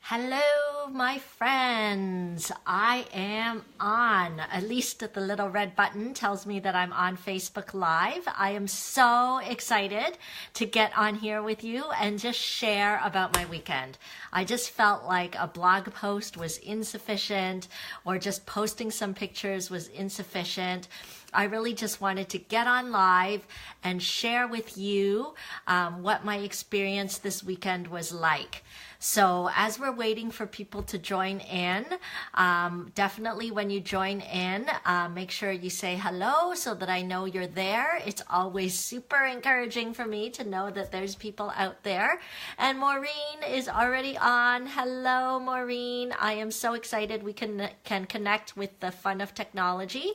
Hello, my friends. I am on. At least the little red button tells me that I'm on Facebook Live. I am so excited to get on here with you and just share about my weekend. I just felt like a blog post was insufficient, or just posting some pictures was insufficient. I really just wanted to get on live and share with you what my experience this weekend was like. So as we're waiting for people to join in, definitely when you join in, make sure you say hello so that I know you're there. It's always super encouraging for me to know that there's people out there. And Maureen is already on. Hello, Maureen. I am so excited we can connect with the fun of technology.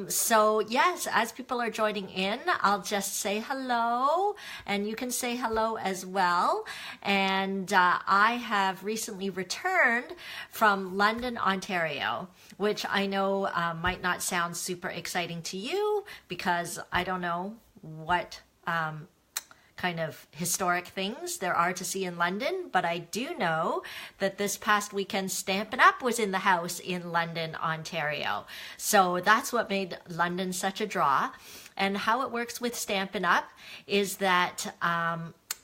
So yes, as people are joining in, I'll just say hello, and you can say hello as well. And I have recently returned from London, Ontario, which I know might not sound super exciting to you, because I don't know what kind of historic things there are to see in London, but I do know that this past weekend Stampin' Up! Was in the house in London, Ontario. So that's what made London such a draw. And how it works with Stampin' Up! Is that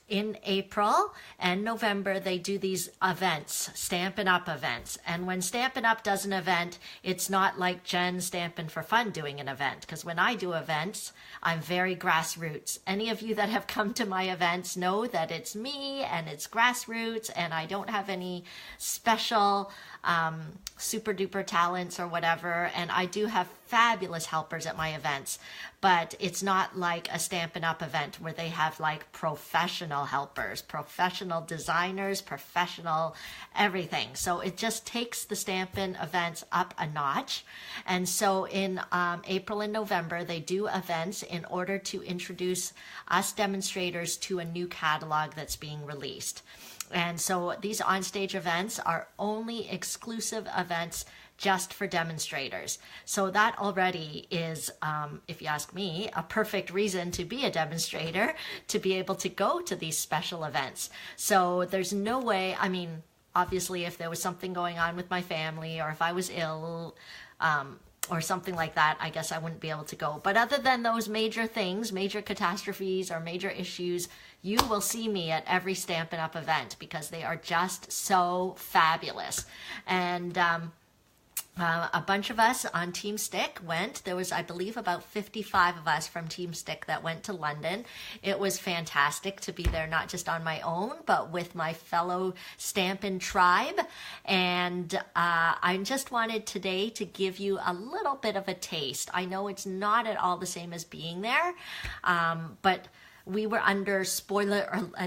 in April and November, they do these events, Stampin' Up! Events. And when Stampin' Up! Does an event, it's not like Jen Stampin' for Fun doing an event. Because when I do events, I'm very grassroots. Any of you that have come to my events know that it's me and it's grassroots, and I don't have any special super duper talents or whatever. And I do have fabulous helpers at my events, but it's not like a Stampin' Up! Event where they have like professional helpers, professional designers, professional everything. So it just takes the Stampin' events up a notch. And so in April and November, they do events in order to introduce us demonstrators to a new catalog that's being released. And so these onstage events are only exclusive events just for demonstrators. So that already is, if you ask me, a perfect reason to be a demonstrator, to be able to go to these special events. So there's no way, I mean, obviously if there was something going on with my family, or if I was ill, or something like that, I guess I wouldn't be able to go. But other than those major things, major catastrophes or major issues, you will see me at every Stampin' Up! Event, because they are just so fabulous. And a bunch of us on Team Stick went. There was, I believe, about 55 of us from Team Stick that went to London. It was fantastic to be there, not just on my own, but with my fellow Stampin' tribe. And I just wanted today to give you a little bit of a taste. I know it's not at all the same as being there, but we were under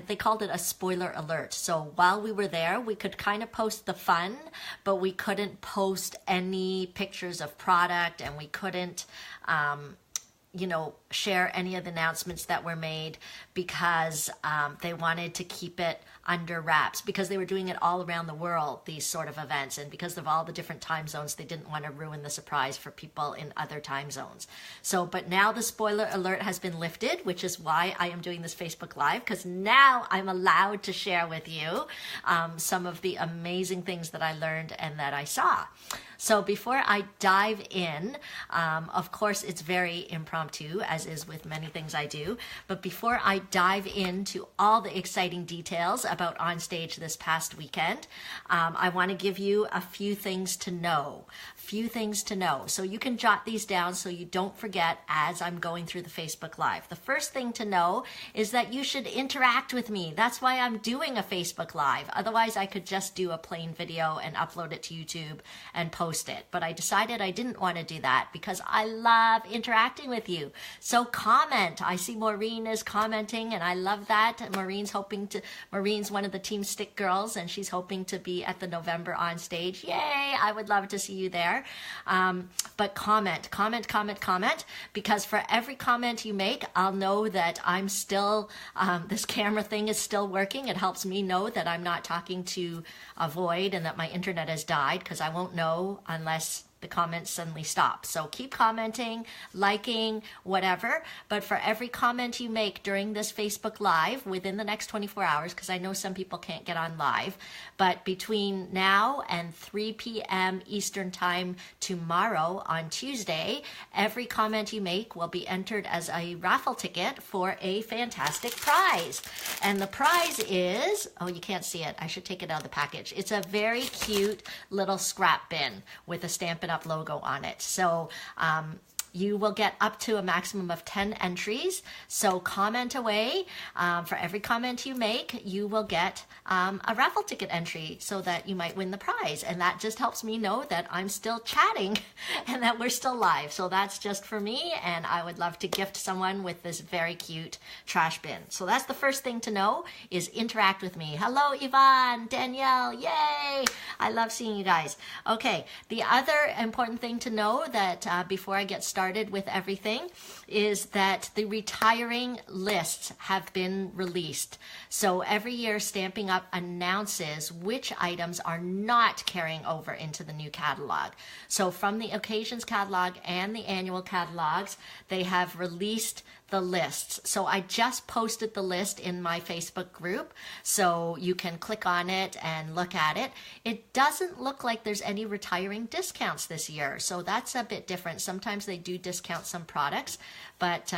they called it a spoiler alert. So while we were there, we could kind of post the fun, but we couldn't post any pictures of product, and we couldn't, share any of the announcements that were made, because they wanted to keep it under wraps, because they were doing it all around the world, these sort of events. And because of all the different time zones, they didn't want to ruin the surprise for people in other time zones. So, but now the spoiler alert has been lifted, which is why I am doing this Facebook Live, because now I'm allowed to share with you some of the amazing things that I learned and that I saw. So before I dive in, of course, it's very impromptu, as is with many things I do. But before I dive into all the exciting details about Onstage this past weekend, I want to give you a few things to know. So you can jot these down so you don't forget as I'm going through the Facebook Live. The first thing to know is that you should interact with me. That's why I'm doing a Facebook Live. Otherwise, I could just do a plain video and upload it to YouTube and post it. But I decided I didn't want to do that, because I love interacting with you. So comment. I see Maureen is commenting, and I love that. Maureen's one of the Team Stick girls, and she's hoping to be at the November on stage. Yay! I would love to see you there. But comment, because for every comment you make, I'll know that I'm still, this camera thing is still working. It helps me know that I'm not talking to a void and that my internet has died, because I won't know unless the comments suddenly stop. So keep commenting, liking, whatever. But for every comment you make during this Facebook Live within the next 24 hours, because I know some people can't get on live, but between now and 3 p.m. Eastern Time tomorrow on Tuesday, every comment you make will be entered as a raffle ticket for a fantastic prize. And the prize is, oh, you can't see it. I should take it out of the package. It's a very cute little scrap bin with a Stampin' Up! Logo on it. So you will get up to a maximum of 10 entries. So comment away. For every comment you make, you will get a raffle ticket entry so that you might win the prize. And that just helps me know that I'm still chatting and that we're still live. So that's just for me. And I would love to gift someone with this very cute trash bin. So that's the first thing to know, is interact with me. Hello, Yvonne, Danielle, yay. I love seeing you guys. Okay, the other important thing to know that before I get started with everything is that the retiring lists have been released. So every year Stampin' Up! Announces which items are not carrying over into the new catalog. So from the Occasions catalog and the annual catalogs, they have released the lists. So I just posted the list in my Facebook group, so you can click on it and look at it. It doesn't look like there's any retiring discounts this year, so that's a bit different. Sometimes they do discount some products, but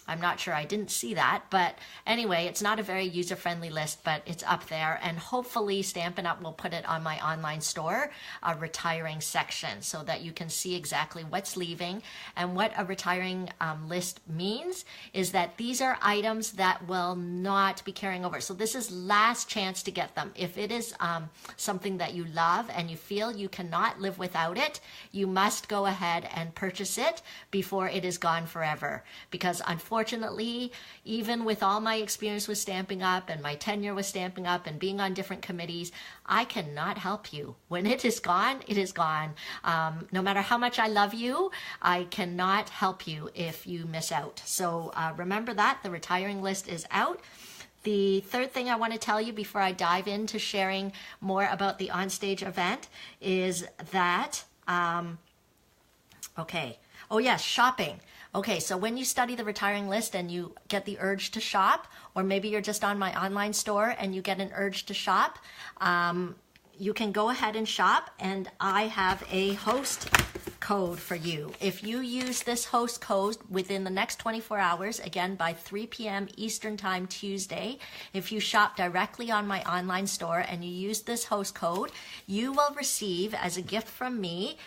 I'm not sure. I didn't see that. But anyway, it's not a very user-friendly list, but it's up there. And hopefully Stampin' Up! Will put it on my online store, a retiring section, so that you can see exactly what's leaving. And what a retiring list means is that these are items that will not be carrying over. So this is last chance to get them. If it is something that you love and you feel you cannot live without it, you must go ahead and purchase it before it is gone forever. Because unfortunately, even with all my experience with Stampin' Up! And my tenure with Stampin' Up! And being on different committees, I cannot help you. When it is gone, it is gone. No matter how much I love you, I cannot help you if you miss out. So remember that, the retiring list is out. The third thing I want to tell you before I dive into sharing more about the onstage event is that, okay, oh yes, shopping. Okay, so when you study the retiring list and you get the urge to shop, or maybe you're just on my online store and you get an urge to shop, you can go ahead and shop, and I have a host code for you. If you use this host code within the next 24 hours, again by 3 p.m. Eastern Time Tuesday, if you shop directly on my online store and you use this host code, you will receive as a gift from me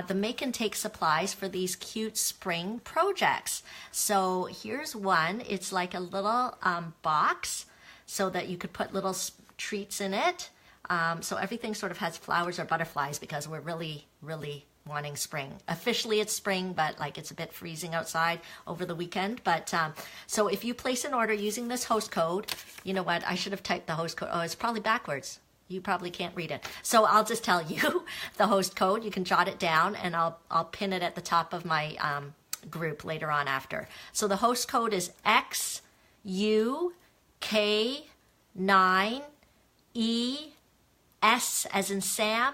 the make and take supplies for these cute spring projects. So here's one. It's like a little box so that you could put little treats in it. So everything sort of has flowers or butterflies because we're really, really wanting spring. Officially it's spring, but like it's a bit freezing outside over the weekend. But so if you place an order using this host code, you know what? I should have typed the host code. Oh, it's probably backwards. You probably can't read it. So I'll just tell you the host code. You can jot it down, and I'll pin it at the top of my group later on after. So the host code is XUK9E S as in Sam,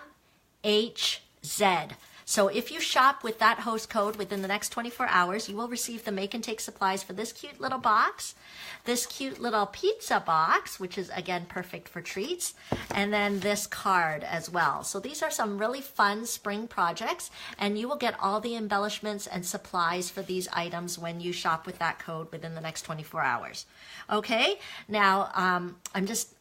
HZ. So if you shop with that host code within the next 24 hours, you will receive the make and take supplies for this cute little box, this cute little pizza box, which is again perfect for treats, and then this card as well. So these are some really fun spring projects, and you will get all the embellishments and supplies for these items when you shop with that code within the next 24 hours. Okay, now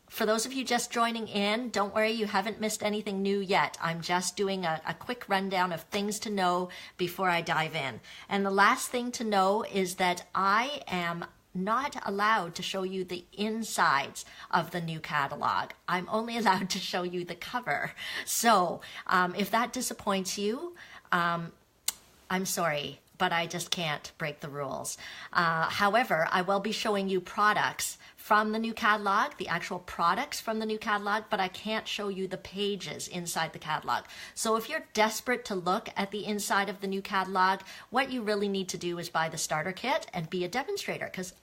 for those of you just joining in, don't worry, you haven't missed anything new yet. I'm just doing a quick rundown of things to know before I dive in. And the last thing to know is that I am not allowed to show you the insides of the new catalog. I'm only allowed to show you the cover. So if that disappoints you, I'm sorry, but I just can't break the rules. However, I will be showing you products from the new catalog, the actual products from the new catalog, but I can't show you the pages inside the catalog. So if you're desperate to look at the inside of the new catalog, what you really need to do is buy the starter kit and be a demonstrator, because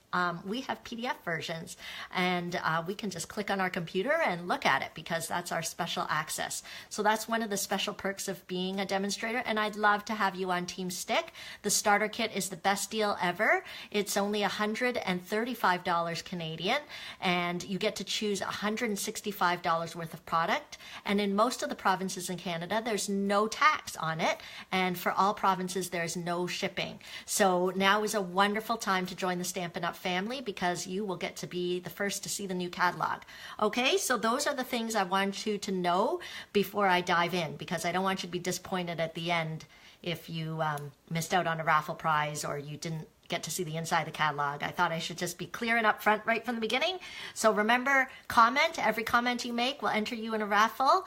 we have PDF versions, and we can just click on our computer and look at it, because that's our special access. So that's one of the special perks of being a demonstrator, and I'd love to have you on Team Stick. The starter kit is the best deal ever. It's only $135 Canadian, and you get to choose $165 worth of product. And in most of the provinces in Canada, there's no tax on it, and for all provinces, there's no shipping. So now is a wonderful time to join the Stampin' Up! Family, because you will get to be the first to see the new catalog. Okay, so those are the things I want you to know before I dive in, because I don't want you to be disappointed at the end if you missed out on a raffle prize or you didn't get to see the inside of the catalog. I thought I should just be clear and upfront right from the beginning. So remember, comment. Every comment you make will enter you in a raffle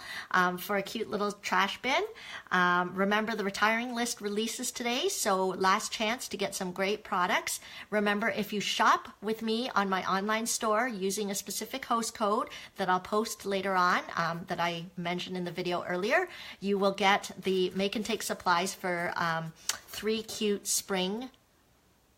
for a cute little trash bin. Remember, the retiring list releases today, so last chance to get some great products. Remember, if you shop with me on my online store using a specific host code that I'll post later on, that I mentioned in the video earlier, you will get the make and take supplies for 3 cute spring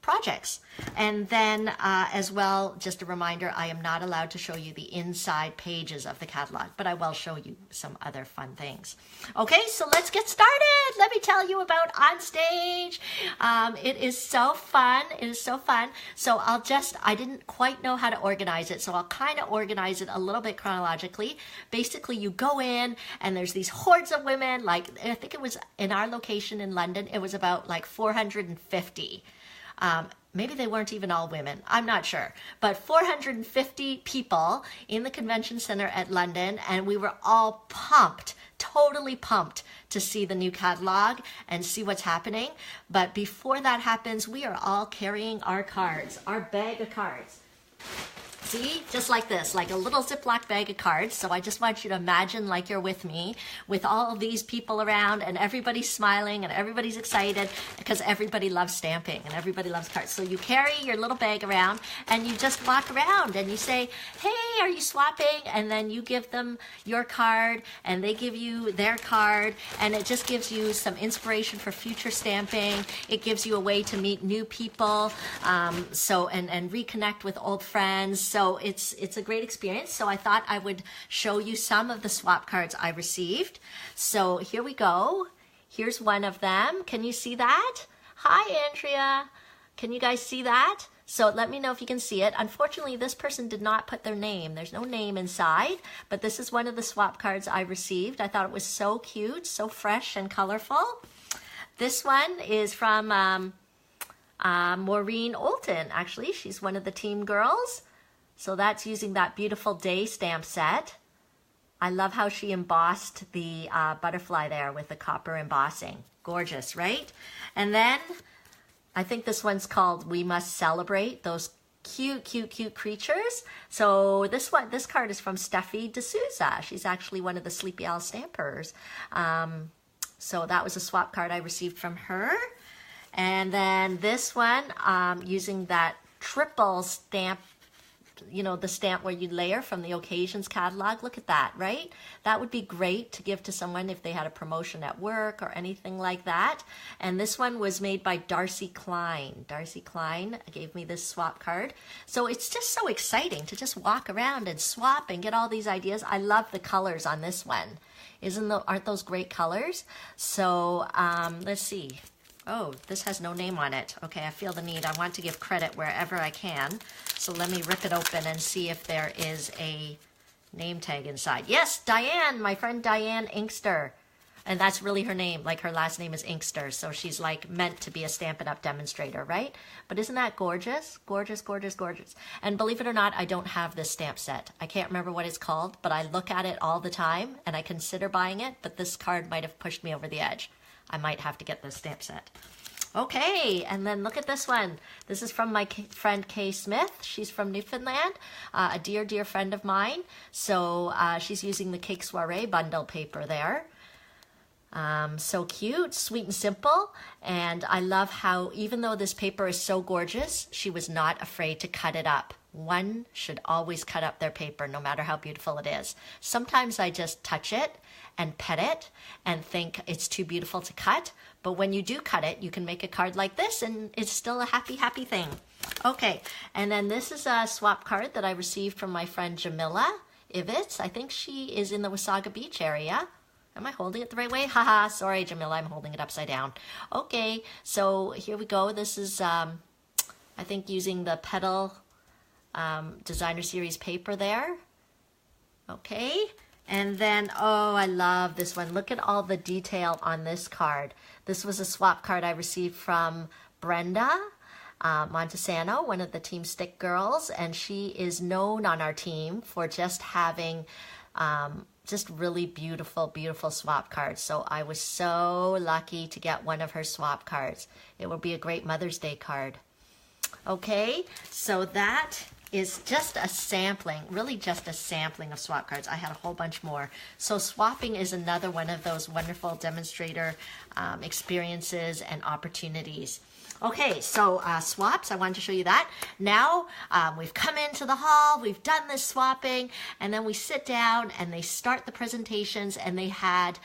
projects. And then as well, just a reminder, I am not allowed to show you the inside pages of the catalog, but I will show you some other fun things. Okay, so let's get started. Let me tell you about Onstage. It is so fun. It is so fun. So I didn't quite know how to organize it, so I'll kind of organize it a little bit chronologically. Basically, you go in and there's these hordes of women, like I think it was in our location in London, it was about like 450. Maybe they weren't even all women. I'm not sure. But 450 people in the convention center at London, and we were all pumped, totally pumped to see the new catalog and see what's happening. But before that happens, we are all carrying our cards, our bag of cards. See, just like this, like a little Ziploc bag of cards. So I just want you to imagine like you're with me, with all these people around, and everybody's smiling and everybody's excited, because everybody loves stamping and everybody loves cards. So you carry your little bag around and you just walk around and you say, hey, are you swapping? And then you give them your card and they give you their card, and it just gives you some inspiration for future stamping. It gives you a way to meet new people, and reconnect with old friends. So it's a great experience. So I thought I would show you some of the swap cards I received. So here we go. Here's one of them. Can you see that? Hi, Andrea. Can you guys see that? So let me know if you can see it. Unfortunately, this person did not put their name. There's no name inside, but this is one of the swap cards I received. I thought it was so cute, so fresh and colorful. This one is from Maureen Olton. Actually, she's one of the team girls. So that's using that beautiful day stamp set. I love how she embossed the butterfly there with the copper embossing. Gorgeous, right? And then I think this one's called We Must Celebrate, those cute, cute, cute creatures. So this card is from Steffi D'Souza. She's actually one of the Sleepy Owl stampers. So that was a swap card I received from her. And then this one, using that triple stamp, you know, the stamp where you layer from the occasions catalog. Look at that, right? That would be great to give to someone if they had a promotion at work or anything like that. And this one was made by Darcy Klein. Darcy Klein gave me this swap card. So it's just so exciting to just walk around and swap and get all these ideas. I love the colors on this one. Aren't those great colors? So let's see. Oh, this has no name on it. Okay, I feel the need. I want to give credit wherever I can. So let me rip it open and see if there is a name tag inside. Yes, Diane, my friend Diane Inkster. And that's really her name. Like, her last name is Inkster. So she's like meant to be a Stampin' Up! Demonstrator, right? But isn't that gorgeous? Gorgeous, gorgeous, gorgeous. And believe it or not, I don't have this stamp set. I can't remember what it's called, but I look at it all the time and I consider buying it. But this card might have pushed me over the edge. I might have to get this stamp set. Okay, and then look at this one. This is from my friend Kay Smith. She's from Newfoundland, a dear, dear friend of mine. So she's using the Cake Soiree bundle paper there. So cute, sweet and simple. And I love how even though this paper is so gorgeous, she was not afraid to cut it up. One should always cut up their paper, no matter how beautiful it is. Sometimes I just touch it and pet it and think it's too beautiful to cut. But when you do cut it, you can make a card like this and it's still a happy, happy thing. Okay, and then this is a swap card that I received from my friend Jamila Ivitz. I think she is in the Wasaga Beach area. Am I holding it the right way? Haha, sorry Jamila, I'm holding it upside down. Okay, so here we go. This is, I think using the Petal Designer Series paper there. Okay, and then, oh, I love this one. Look at all the detail on this card. This was a swap card I received from Brenda Montesano, one of the Team Stick girls, and she is known on our team for just having just really beautiful, beautiful swap cards. So I was so lucky to get one of her swap cards. It will be a great Mother's Day card. Okay, so that is just a sampling, really just a sampling of swap cards. I had a whole bunch more. So swapping is another one of those wonderful demonstrator experiences and opportunities. Okay, so swaps, I wanted to show you that. Now we've come into the hall, we've done this swapping, and then we sit down and they start the presentations, and they had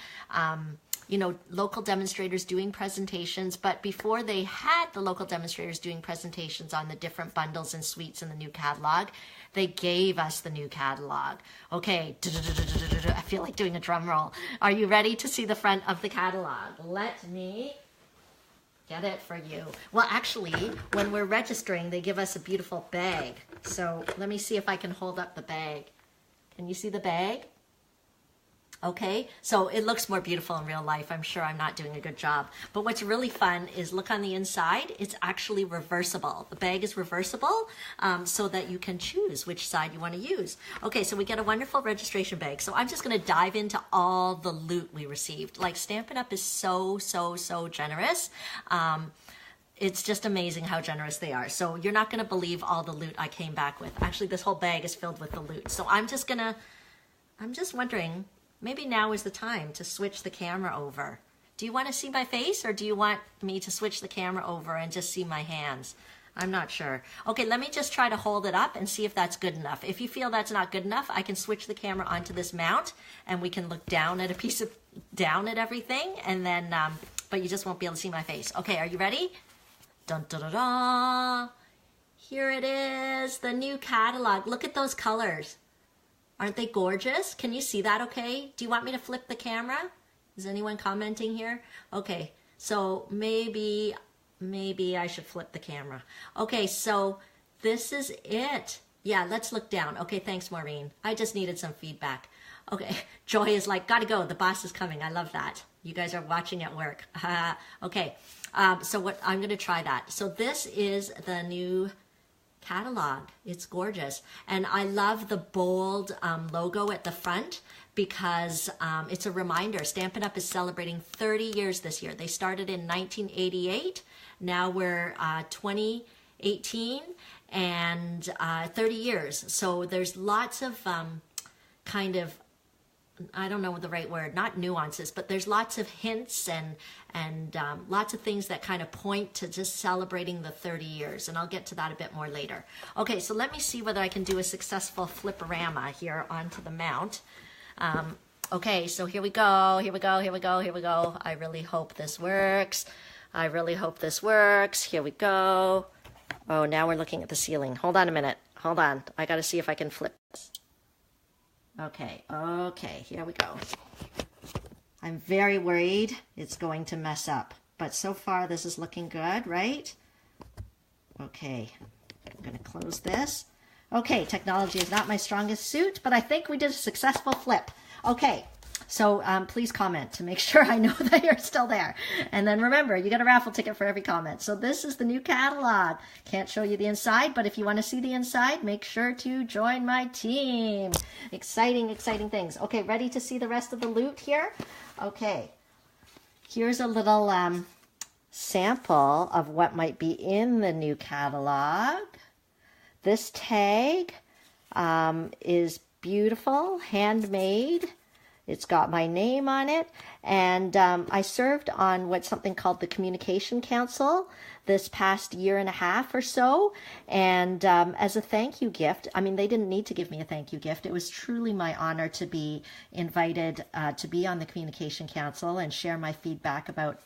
you know, local demonstrators doing presentations, but before they had the local demonstrators doing presentations on the different bundles and suites in the new catalog, they gave us the new catalog. Okay, I feel like doing a drum roll. Are you ready to see the front of the catalog? Let me get it for you. Well, actually, when we're registering, they give us a beautiful bag. So let me see if I can hold up the bag. Can you see the bag? Okay, so it looks more beautiful in real life. I'm sure I'm not doing a good job. But what's really fun is look on the inside. It's actually reversible. The bag is reversible so that you can choose which side you want to use. Okay, so we get a wonderful registration bag. So I'm just going to dive into all the loot we received. Like Stampin' Up! Is so, so, so generous. It's just amazing how generous they are. So you're not going to believe all the loot I came back with. Actually, this whole bag is filled with the loot. So I'm just wondering, maybe now is the time to switch the camera over. Do you want to see my face, or do you want me to switch the camera over and just see my hands? I'm not sure. Okay, let me just try to hold it up and see if that's good enough. If you feel that's not good enough, I can switch the camera onto this mount and we can look down at down at everything, and then, but you just won't be able to see my face. Okay, are you ready? Dun, dun, dun, dun. Here it is, the new catalog. Look at those colors. Aren't they gorgeous? Can you see that okay? Do you want me to flip the camera? Is anyone commenting here? Okay, so maybe I should flip the camera. Okay, so this is it. Yeah, let's look down. Okay, thanks, Maureen. I just needed some feedback. Okay, Joy is like, gotta go, the boss is coming. I love that. You guys are watching at work. Okay, so what I'm gonna try that. So this is the new catalog. It's gorgeous, and I love the bold logo at the front because it's a reminder. Stampin' Up! Is celebrating 30 years this year. They started in 1988. Now we're 2018 and 30 years. So there's lots of kind of, I don't know the right word, not nuances, but there's lots of hints and lots of things that kind of point to just celebrating the 30 years. And I'll get to that a bit more later. Okay, so let me see whether I can do a successful fliporama here onto the mount. Okay, so here we go, here we go, here we go, here we go. I really hope this works. I really hope this works. Here we go. Oh, now we're looking at the ceiling. Hold on a minute. Hold on. I got to see if I can flip this. Okay, here we go. I'm very worried it's going to mess up, but so far this is looking good, right? Okay, I'm going to close this. Okay, technology is not my strongest suit, but I think we did a successful flip. Okay, so please comment to make sure I know that you're still there. And then remember, you get a raffle ticket for every comment. So this is the new catalog. Can't show you the inside, but if you want to see the inside, make sure to join my team. Exciting, exciting things. Okay, ready to see the rest of the loot here? Okay, here's a little sample of what might be in the new catalog. This tag is beautiful, handmade. It's got my name on it, and I served on what's something called the Communication Council this past year and a half or so, and as a thank you gift, I mean, they didn't need to give me a thank you gift. It was truly my honor to be invited to be on the Communication Council and share my feedback about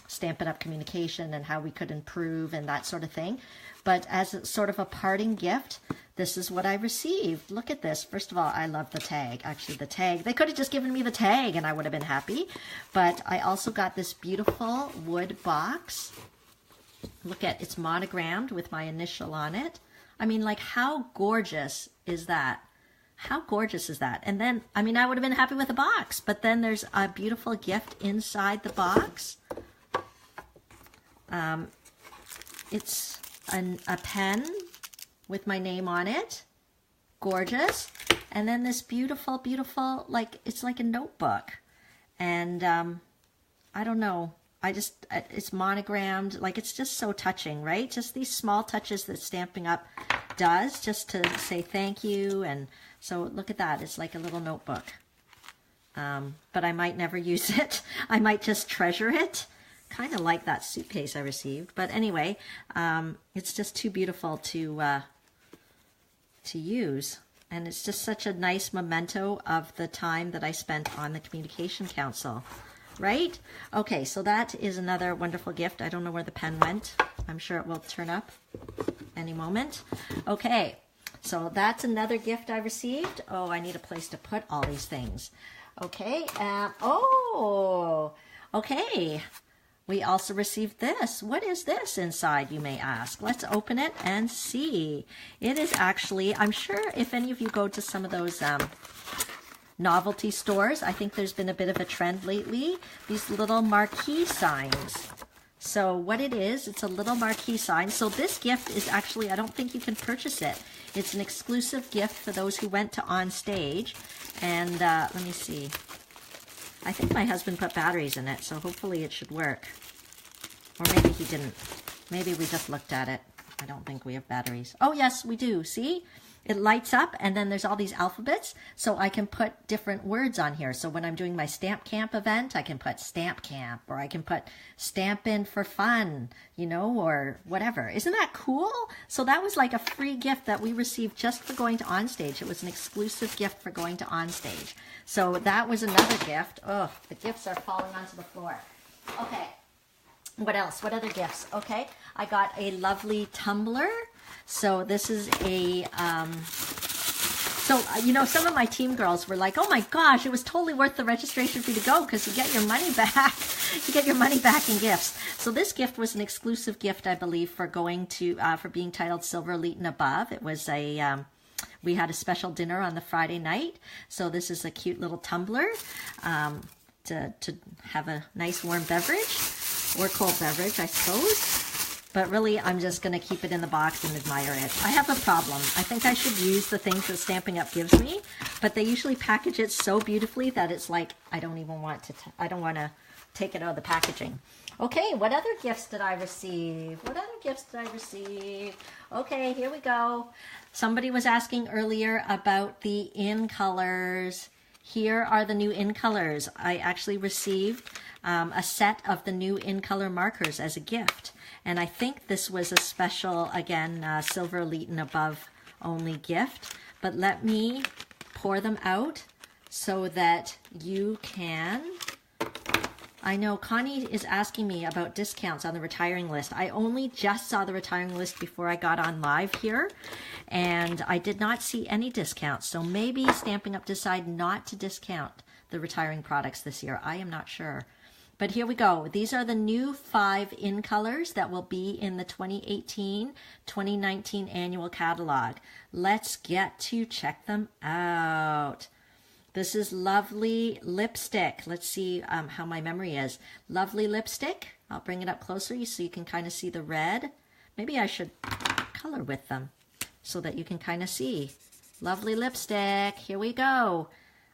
Stampin' Up! Communication and how we could improve and that sort of thing. But as sort of a parting gift, this is what I received. Look at this. First of all, I love the tag. Actually, the tag. They could have just given me the tag and I would have been happy. But I also got this beautiful wood box. Look at, it's monogrammed with my initial on it. I mean, like, how gorgeous is that? How gorgeous is that? And then, I mean, I would have been happy with a box. But then there's a beautiful gift inside the box. It's a pen with my name on it. Gorgeous. And then this beautiful, beautiful, like, it's like a notebook. And I don't know. It's monogrammed. Like, it's just so touching, right? Just these small touches that Stampin' Up! Does just to say thank you. And so look at that. It's like a little notebook. But I might never use it. I might just treasure it. Kind of like that suitcase I received, but anyway, it's just too beautiful to use, and it's just such a nice memento of the time that I spent on the Communication Council, right? Okay, so that is another wonderful gift. I don't know where the pen went. I'm sure it will turn up any moment. Okay, so that's another gift I received. Oh, I need a place to put all these things. Okay, okay. We also received this. What is this inside, you may ask? Let's open it and see. It is actually, I'm sure if any of you go to some of those novelty stores, I think there's been a bit of a trend lately, these little marquee signs. So what it is, it's a little marquee sign. So this gift is actually, I don't think you can purchase it. It's an exclusive gift for those who went to On Stage. And let me see. I think my husband put batteries in it, so hopefully it should work. Or maybe he didn't. Maybe we just looked at it. I don't think we have batteries. Oh, yes, we do. See? It lights up, and then there's all these alphabets, so I can put different words on here. So when I'm doing my Stamp Camp event, I can put Stamp Camp, or I can put Stampin' for fun, you know, or whatever. Isn't that cool? So that was like a free gift that we received just for going to On Stage. It was an exclusive gift for going to On Stage. So that was another gift. Oh, the gifts are falling onto the floor. Okay. What else? What other gifts? Okay. I got a lovely tumbler. So this is a, you know, some of my team girls were like, oh my gosh, it was totally worth the registration fee to go because you get your money back. You get your money back in gifts. So this gift was an exclusive gift, I believe, for going to, for being titled Silver Elite and Above. It was a, we had a special dinner on the Friday night. So this is a cute little tumbler to have a nice warm beverage or cold beverage, I suppose. But really, I'm just going to keep it in the box and admire it. I have a problem. I think I should use the things that Stampin' Up! Gives me, but they usually package it so beautifully that it's like, I don't even want to, I don't want to take it out of the packaging. Okay, what other gifts did I receive? What other gifts did I receive? Okay, here we go. Somebody was asking earlier about the in colors. Here are the new in colors. I actually received a set of the new in color markers as a gift. And I think this was a special, again, Silver Elite and Above only gift. But let me pour them out so that you can... I know Connie is asking me about discounts on the retiring list. I only just saw the retiring list before I got on live here, and I did not see any discounts. So maybe Stampin' Up! Decide not to discount the retiring products this year. I am not sure. But here we go. These are the new 5 in colors that will be in the 2018-2019 annual catalog. Let's get to check them out. This is Lovely Lipstick. Let's see how my memory is. Lovely Lipstick. I'll bring it up closer so you can kind of see the red. Maybe I should color with them so that you can kind of see. Lovely Lipstick. Here we go.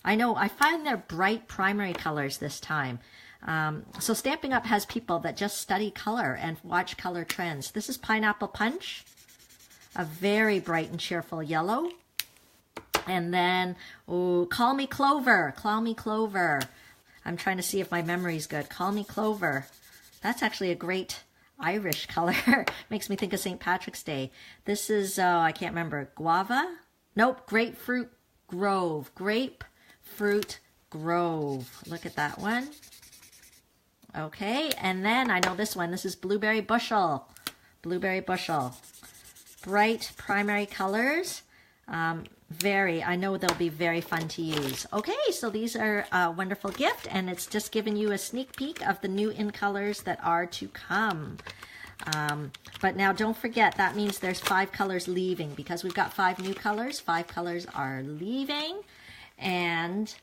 I know, I find they're bright primary colors this time. So Stampin' Up! Has people that just study color and watch color trends. This is Pineapple Punch, a very bright and cheerful yellow. And then, oh, Call Me Clover. Call Me Clover. I'm trying to see if my memory's good. Call Me Clover. That's actually a great Irish color. Makes me think of St. Patrick's Day. This is, I can't remember, guava? Nope, Grapefruit Grove. Grapefruit Grove. Look at that one. Okay, and then I know this one. This is Blueberry Bushel. Blueberry Bushel. Bright primary colors. I know they'll be very fun to use. Okay, so these are a wonderful gift, and it's just giving you a sneak peek of the new in colors that are to come. But now don't forget, that means there's 5 colors leaving, because we've got 5 new colors. 5 colors are leaving, and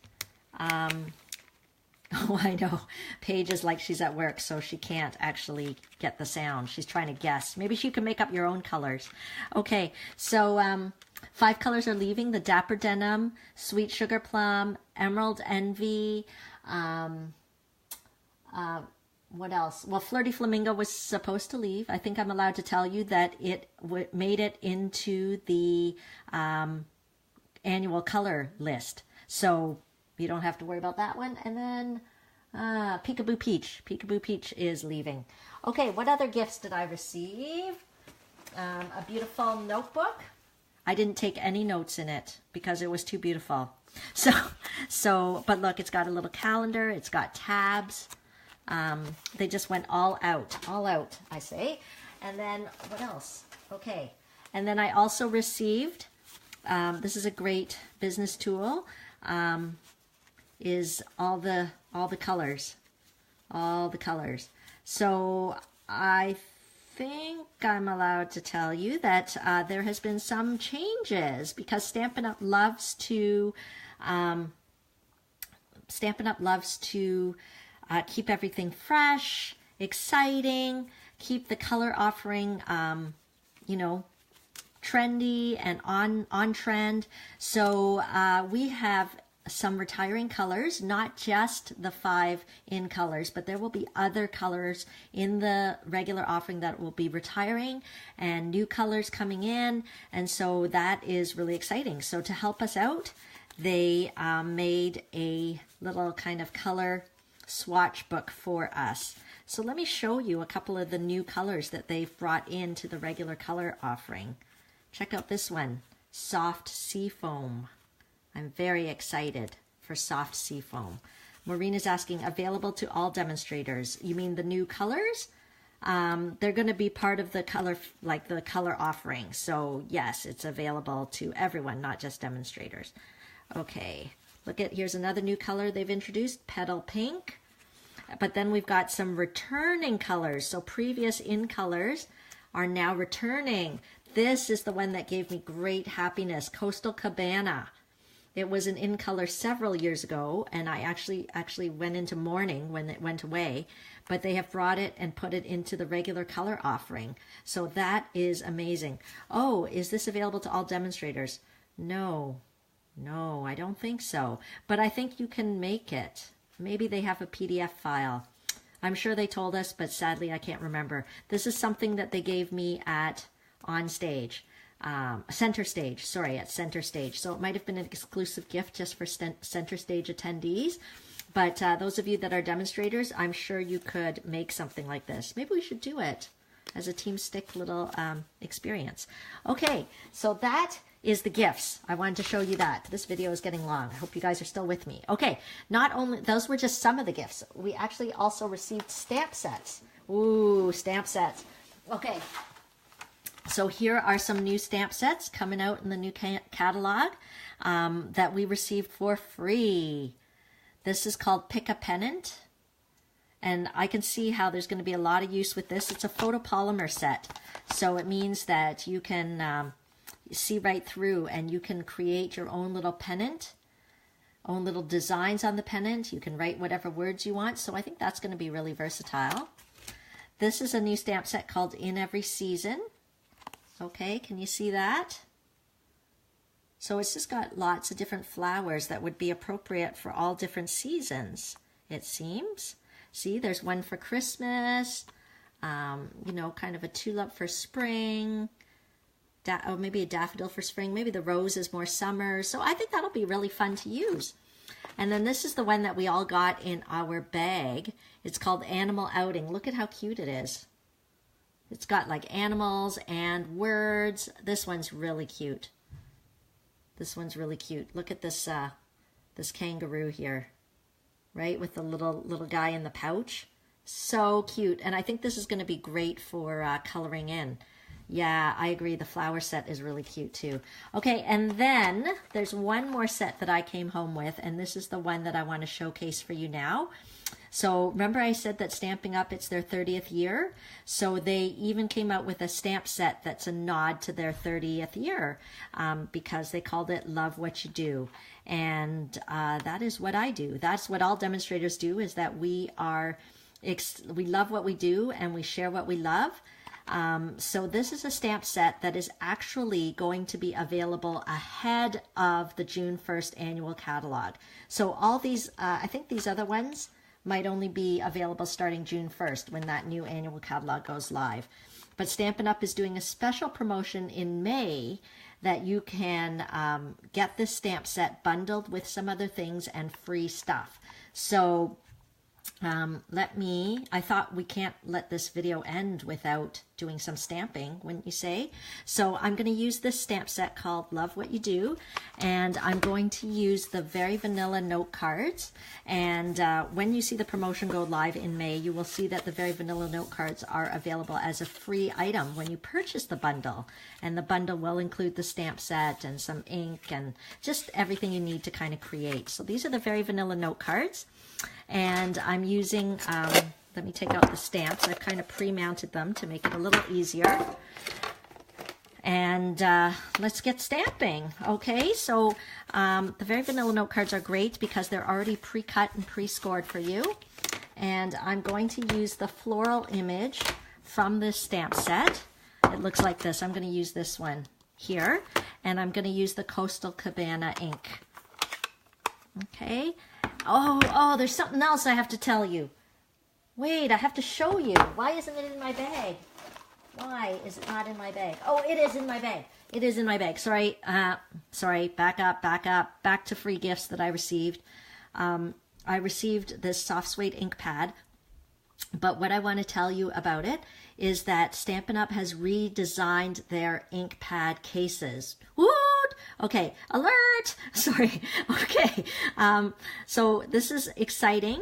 oh, I know, Paige is like she's at work, so she can't actually get the sound. She's trying to guess. Maybe she can make up your own colors. Okay, so 5 colors are leaving: the Dapper Denim, Sweet Sugar Plum, Emerald Envy, what else? Well, Flirty Flamingo was supposed to leave. I think I'm allowed to tell you that it made it into the annual color list. So you don't have to worry about that one. And then Peekaboo Peach. Peekaboo Peach is leaving. Okay, what other gifts did I receive? A beautiful notebook. I didn't take any notes in it because it was too beautiful. But look, it's got a little calendar. It's got tabs. They just went all out, I say. And then what else? Okay. And then I also received, this is a great business tool, is all the colors, So I think I'm allowed to tell you that there has been some changes, because Stampin' Up! loves to keep everything fresh, exciting, keep the color offering, trendy and on trend. So we have some retiring colors, not just the 5 in colors, but there will be other colors in the regular offering that will be retiring, and new colors coming in, and so that is really exciting. So to help us out, they made a little kind of color swatch book for us. So let me show you a couple of the new colors that they've brought into the regular color offering. Check out this one, Soft Seafoam. I'm very excited for Soft Seafoam. Maureen is asking, available to all demonstrators. You mean the new colors? They're going to be part of the color, like the color offering. So yes, it's available to everyone, not just demonstrators. Okay, here's another new color they've introduced, Petal Pink. But then we've got some returning colors. So previous in colors are now returning. This is the one that gave me great happiness, Coastal Cabana. It was an in color several years ago, and I actually went into mourning when it went away, but they have brought it and put it into the regular color offering. So that is amazing. Oh, is this available to all demonstrators? No, I don't think so, but I think you can make it. Maybe they have a PDF file. I'm sure they told us, but sadly I can't remember. This is something that they gave me at Center Stage. So it might have been an exclusive gift just for Center Stage attendees. But those of you that are demonstrators, I'm sure you could make something like this. Maybe we should do it as a Team Stick little experience. Okay, so that is the gifts. I wanted to show you that. This video is getting long. I hope you guys are still with me. Okay, not only, those were just some of the gifts. We actually also received stamp sets. Ooh, stamp sets. Okay. So here are some new stamp sets coming out in the new catalog that we received for free. This is called Pick a Pennant, and I can see how there's going to be a lot of use with this. It's a photopolymer set, so it means that you can see right through, and you can create your own little pennant, own little designs on the pennant. You can write whatever words you want, so I think that's going to be really versatile. This is a new stamp set called In Every Season. Okay, can you see that? So it's just got lots of different flowers that would be appropriate for all different seasons, it seems. See, there's one for Christmas, kind of a tulip for spring, or maybe a daffodil for spring. Maybe the rose is more summer. So I think that'll be really fun to use. And then this is the one that we all got in our bag. It's called Animal Outing. Look at how cute it is. It's got like animals and words. This one's really cute. This one's really cute. Look at this this kangaroo here, right? With the little guy in the pouch. So cute. And I think this is going to be great for coloring in. Yeah, I agree. The flower set is really cute too. Okay, and then there's one more set that I came home with, and this is the one that I want to showcase for you now. So remember I said that Stampin' Up, it's their 30th year? So they even came out with a stamp set that's a nod to their 30th year because they called it Love What You Do. And that is what I do. That's what all demonstrators do, is that we love what we do and we share what we love. So this is a stamp set that is actually going to be available ahead of the June 1st annual catalog. So all these, I think these other ones might only be available starting June 1st when that new annual catalog goes live. But Stampin' Up! Is doing a special promotion in May that you can get this stamp set bundled with some other things and free stuff. So I thought we can't let this video end without doing some stamping, wouldn't you say? So I'm going to use this stamp set called Love What You Do, and I'm going to use the Very Vanilla note cards. And when you see the promotion go live in May, you will see that the Very Vanilla note cards are available as a free item when you purchase the bundle. And the bundle will include the stamp set and some ink and just everything you need to kind of create. So these are the Very Vanilla note cards. And I'm using, let me take out the stamps. I've kind of pre-mounted them to make it a little easier. And let's get stamping. Okay, so the Very Vanilla note cards are great because they're already pre-cut and pre-scored for you. And I'm going to use the floral image from this stamp set. It looks like this. I'm going to use this one here. And I'm going to use the Coastal Cabana ink. Okay. Oh, there's something else I have to tell you. Wait, I have to show you. Why isn't it in my bag? Why is it not in my bag? Oh, it is in my bag. It is in my bag. Sorry, back up. Back to free gifts that I received. I received this soft suede ink pad. But what I want to tell you about it is that Stampin' Up! Has redesigned their ink pad cases. What? Okay, alert! Sorry. Okay, so this is exciting.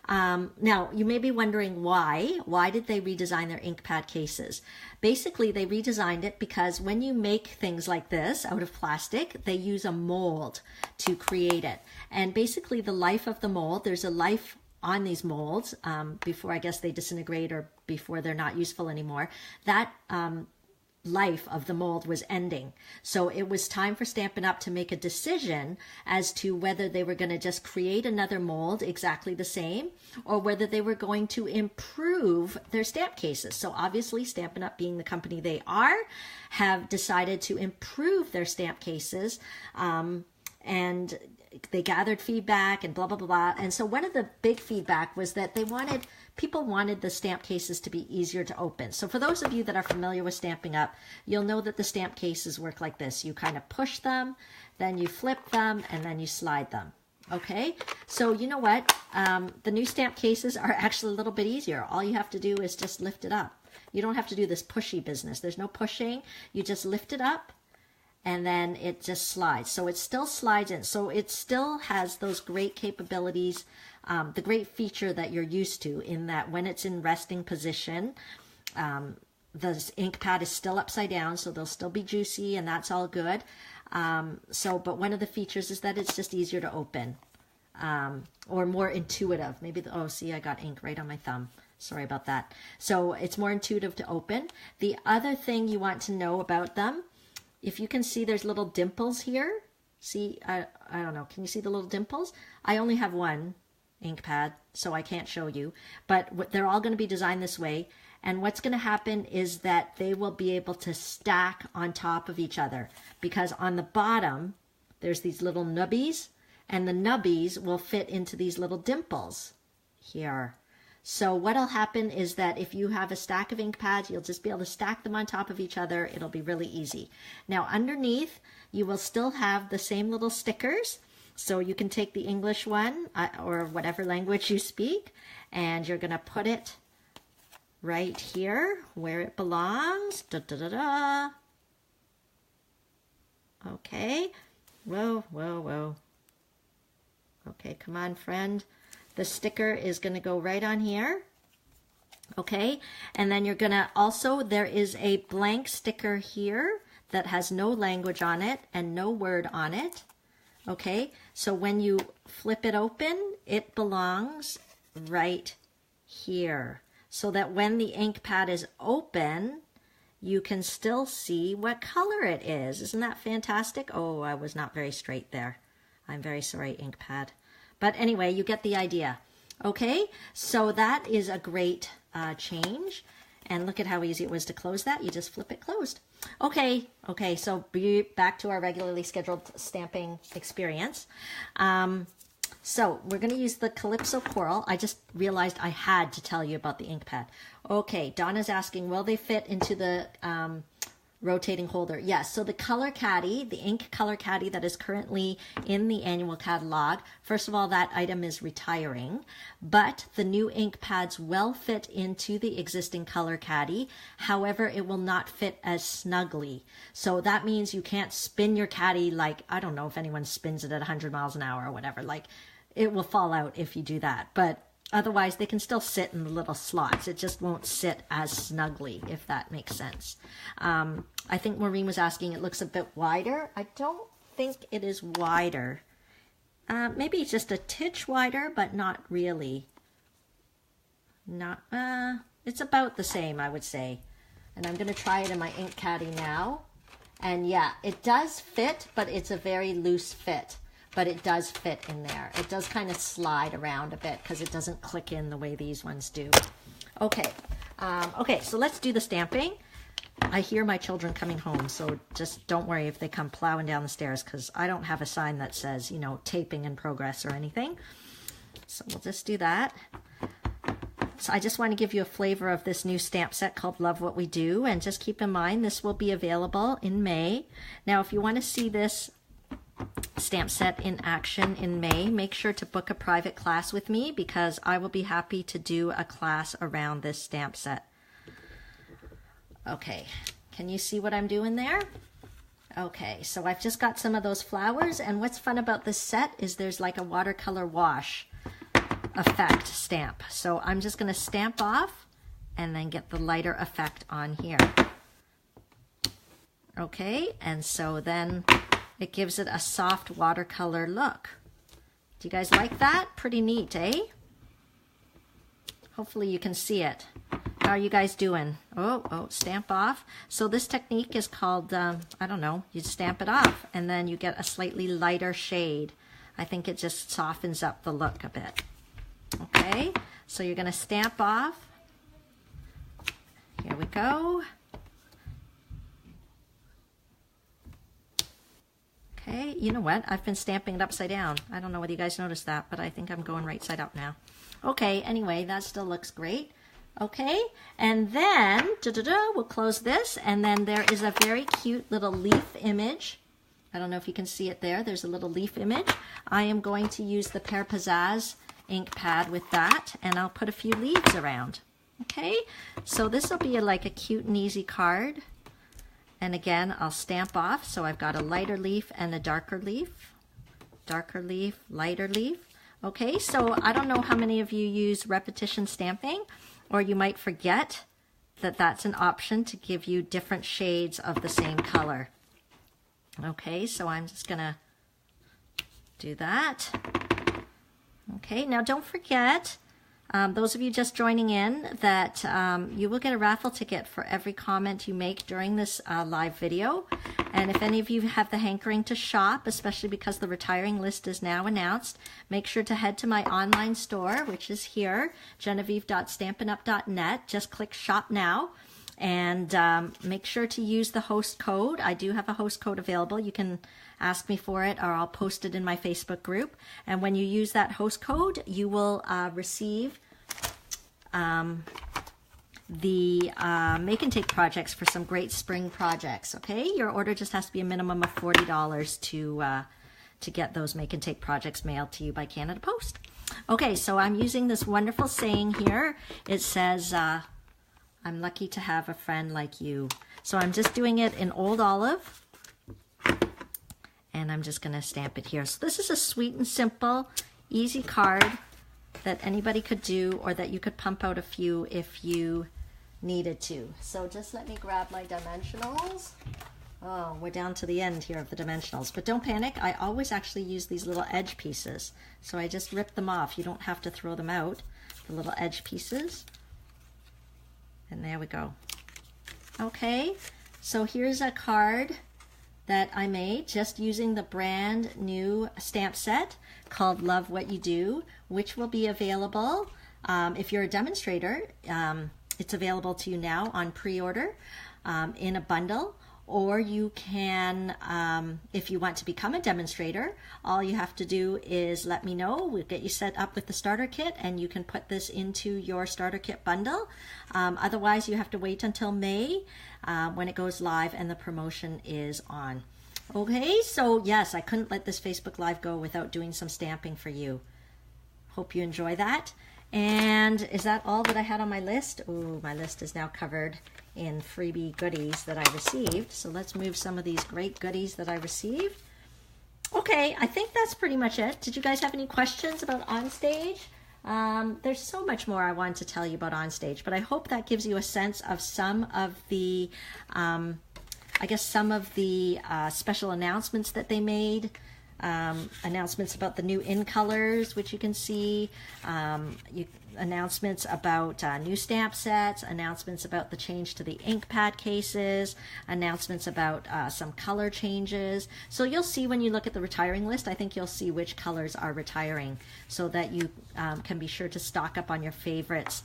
Now, you may be wondering why. Why did they redesign their ink pad cases? Basically, they redesigned it because when you make things like this out of plastic, they use a mold to create it. And basically, the life of the mold, there's a life on these molds before I guess they disintegrate or before they're not useful anymore. That life of the mold was ending. So it was time for Stampin' Up! To make a decision as to whether they were going to just create another mold exactly the same or whether they were going to improve their stamp cases. So obviously Stampin' Up! Being the company they are, have decided to improve their stamp cases and they gathered feedback and blah, blah, blah, blah. And so one of the big feedback was that people wanted the stamp cases to be easier to open. So for those of you that are familiar with Stampin' Up, you'll know that the stamp cases work like this. You kind of push them, then you flip them, and then you slide them. Okay, so you know what? The new stamp cases are actually a little bit easier. All you have to do is just lift it up. You don't have to do this pushy business. There's no pushing. You just lift it up, and then it just slides. So it still slides in. So it still has those great capabilities, the great feature that you're used to in that when it's in resting position, the ink pad is still upside down, so they'll still be juicy and that's all good. But one of the features is that it's just easier to open or more intuitive. Maybe, see, I got ink right on my thumb. Sorry about that. So it's more intuitive to open. The other thing you want to know about them, if you can see there's little dimples here. See, I don't know. Can you see the little dimples? I only have one ink pad, so I can't show you. But they're all going to be designed this way. And what's going to happen is that they will be able to stack on top of each other. Because on the bottom, there's these little nubbies. And the nubbies will fit into these little dimples here. So what'll happen is that if you have a stack of ink pads, you'll just be able to stack them on top of each other. It'll be really easy. Now underneath, you will still have the same little stickers. So you can take the English one or whatever language you speak, and you're gonna put it right here where it belongs. Da, da, da, da. Okay. Whoa, whoa, whoa. Okay, come on, friend. The sticker is going to go right on here. Okay, and then you're going to also, there is a blank sticker here that has no language on it and no word on it. Okay, so when you flip it open, it belongs right here. So that when the ink pad is open, you can still see what color it is. Isn't that fantastic? Oh, I was not very straight there. I'm very sorry, ink pad. But anyway, you get the idea. Okay, so that is a great change. And look at how easy it was to close that. You just flip it closed. Okay, so back to our regularly scheduled stamping experience. So we're going to use the Calypso Coral. I just realized I had to tell you about the ink pad. Okay, Donna's asking, will they fit into the rotating holder? Yes, so the color caddy, the ink color caddy that is currently in the annual catalog, first of all, that item is retiring, but the new ink pads will fit into the existing color caddy. However, it will not fit as snugly. So that means you can't spin your caddy like, I don't know if anyone spins it at 100 miles an hour or whatever, like it will fall out if you do that. But otherwise, they can still sit in the little slots. It just won't sit as snugly, if that makes sense. I think Maureen was asking, it looks a bit wider. I don't think it is wider. Maybe it's just a titch wider, but not really. It's about the same, I would say. And I'm going to try it in my ink caddy now. And yeah, it does fit, but it's a very loose fit. But it does fit in there. It does kind of slide around a bit because it doesn't click in the way these ones do. Okay, okay, so let's do the stamping. I hear my children coming home, so just don't worry if they come plowing down the stairs because I don't have a sign that says, you know, taping in progress or anything. So we'll just do that. So I just want to give you a flavor of this new stamp set called Love What We Do, and just keep in mind this will be available in May. Now, if you want to see this stamp set in action in May, make sure to book a private class with me because I will be happy to do a class around this stamp set. Okay, can you see what I'm doing there? Okay, so I've just got some of those flowers, and what's fun about this set is there's like a watercolor wash effect stamp. So I'm just going to stamp off and then get the lighter effect on here. Okay, and so then it gives it a soft watercolor look. Do you guys like that? Pretty neat, eh? Hopefully you can see it. How are you guys doing? Oh, stamp off. So this technique is called, I don't know, you stamp it off and then you get a slightly lighter shade. I think it just softens up the look a bit. Okay, so you're gonna stamp off. Here we go. Okay, you know what? I've been stamping it upside down. I don't know whether you guys noticed that, but I think I'm going right side up now. Okay, anyway, that still looks great. Okay, and then we'll close this, and then there is a very cute little leaf image. I don't know if you can see it there. There's a little leaf image. I am going to use the Pear Pizzazz ink pad with that, and I'll put a few leaves around. Okay, so this will be like a cute and easy card. And again, I'll stamp off. So I've got a lighter leaf and a darker leaf, lighter leaf. Okay, so I don't know how many of you use repetition stamping, or you might forget that that's an option to give you different shades of the same color. Okay, so I'm just gonna do that. Okay, now don't forget, those of you just joining in, that you will get a raffle ticket for every comment you make during this live video. And if any of you have the hankering to shop, especially because the retiring list is now announced, make sure to head to my online store, which is here, genevieve.stampinup.net. Just click Shop Now. And make sure to use the host code. I do have a host code available. You can ask me for it, or I'll post it in my Facebook group. And when you use that host code, you will receive the make and take projects for some great spring projects. Okay, your order just has to be a minimum of $40 to get those make and take projects mailed to you by Canada Post. Okay, so I'm using this wonderful saying here. It says, I'm lucky to have a friend like you. So I'm just doing it in Old Olive, and I'm just going to stamp it here. So this is a sweet and simple, easy card that anybody could do, or that you could pump out a few if you needed to. So just let me grab my dimensionals. Oh, we're down to the end here of the dimensionals, but don't panic. I always actually use these little edge pieces. So I just rip them off. You don't have to throw them out, the little edge pieces. And there we go. Okay, so here's a card that I made just using the brand new stamp set called Love What You Do, which will be available if you're a demonstrator. It's available to you now on pre-order in a bundle. Or you can, if you want to become a demonstrator, all you have to do is let me know. We'll get you set up with the starter kit, and you can put this into your starter kit bundle. Otherwise, you have to wait until May when it goes live and the promotion is on. Okay, so yes, I couldn't let this Facebook Live go without doing some stamping for you. Hope you enjoy that. And is that all that I had on my list? Ooh, my list is now covered in freebie goodies that I received. So let's move some of these great goodies that I received. Okay, I think that's pretty much it. Did you guys have any questions about Onstage? There's so much more I wanted to tell you about Onstage, but I hope that gives you a sense of some of the, I guess some of the special announcements that they made. Announcements about the new in colors, which you can see, announcements about new stamp sets, announcements about the change to the ink pad cases, announcements about some color changes. So you'll see when you look at the retiring list, I think you'll see which colors are retiring, so that you can be sure to stock up on your favorites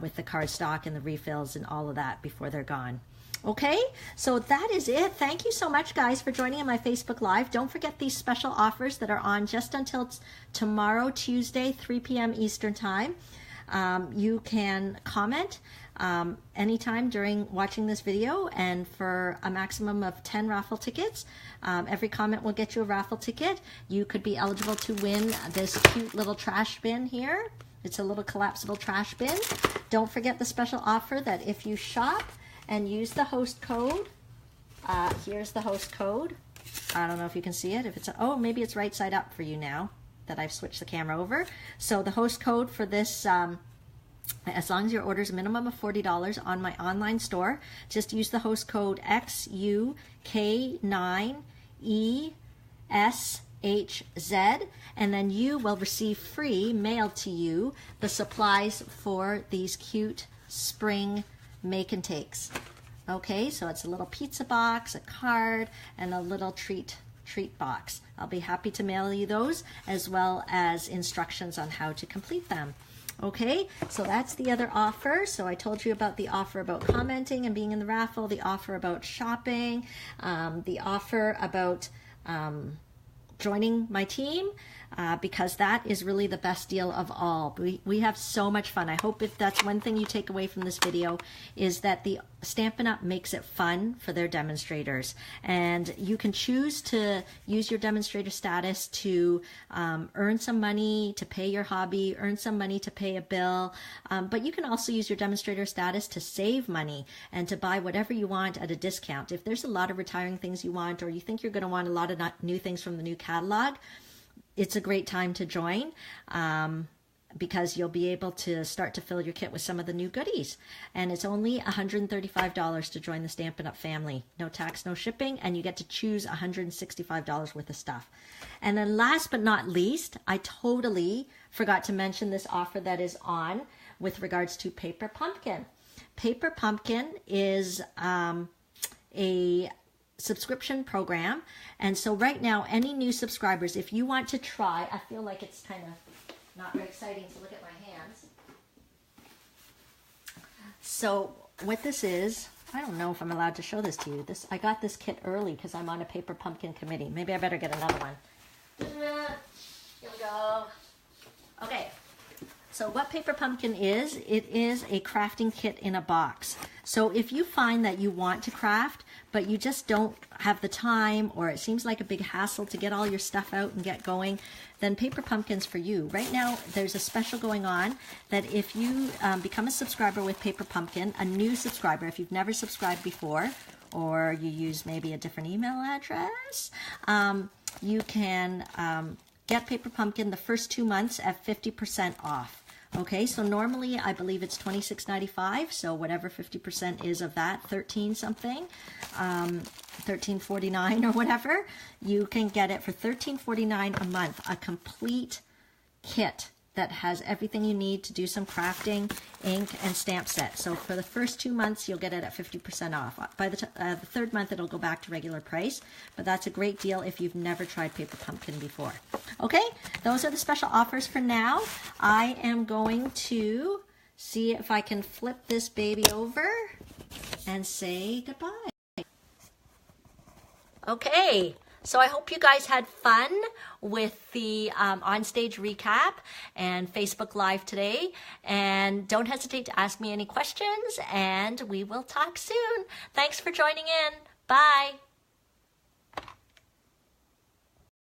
with the card stock and the refills and all of that before they're gone. Okay, so that is it. Thank you so much, guys, for joining in my Facebook Live. Don't forget these special offers that are on just until tomorrow, Tuesday, 3 p.m. Eastern Time. You can comment anytime during watching this video, and for a maximum of 10 raffle tickets. Every comment will get you a raffle ticket. You could be eligible to win this cute little trash bin here. It's a little collapsible trash bin. Don't forget the special offer that if you shop and use the host code, here's the host code. I don't know if you can see it. If it's, oh, maybe it's right side up for you now that I've switched the camera over. So the host code for this, as long as your order is a minimum of $40 on my online store, just use the host code XUK9ESHZ, and then you will receive free, mailed to you, the supplies for these cute spring make and takes. Okay, so it's a little pizza box, a card, and a little treat box. I'll be happy to mail you those, as well as instructions on how to complete them. Okay, so that's the other offer. So I told you about the offer about commenting and being in the raffle, the offer about shopping, the offer about joining my team, because that is really the best deal of all. We have so much fun. I hope if that's one thing you take away from this video, is that the Stampin' Up! Makes it fun for their demonstrators. And you can choose to use your demonstrator status to earn some money to pay your hobby, earn some money to pay a bill, but you can also use your demonstrator status to save money and to buy whatever you want at a discount. If there's a lot of retiring things you want, or you think you're going to want a lot of new things from the new catalog, it's a great time to join, because you'll be able to start to fill your kit with some of the new goodies. And it's only $135 to join the Stampin' Up! Family. No tax, no shipping, and you get to choose $165 worth of stuff. And then last but not least, I totally forgot to mention this offer that is on with regards to Paper Pumpkin. Paper Pumpkin is a subscription program, and so right now, any new subscribers, if you want to try, I feel like it's kind of not very exciting to look at my hands. So what this is, I don't know if I'm allowed to show this to you. I got this kit early because I'm on a Paper Pumpkin committee. Maybe I better get another one. Here we go. Okay. So what Paper Pumpkin is, it is a crafting kit in a box. So if you find that you want to craft, but you just don't have the time, or it seems like a big hassle to get all your stuff out and get going, then Paper Pumpkin's for you. Right now, there's a special going on that if you become a subscriber with Paper Pumpkin, a new subscriber, if you've never subscribed before, or you use maybe a different email address, you can get Paper Pumpkin the first 2 months at 50% off. Okay, so normally I believe it's $26.95, so whatever 50% is of that, 13 something, $13.49 or whatever, you can get it for $13.49 a month, a complete kit that has everything you need to do some crafting, ink, and stamp set. So for the first 2 months, you'll get it at 50% off. By the third month, it'll go back to regular price, but that's a great deal if you've never tried Paper Pumpkin before. Okay, those are the special offers for now. I am going to see if I can flip this baby over and say goodbye. Okay. So I hope you guys had fun with the onstage recap and Facebook Live today. And don't hesitate to ask me any questions, and we will talk soon. Thanks for joining in. Bye.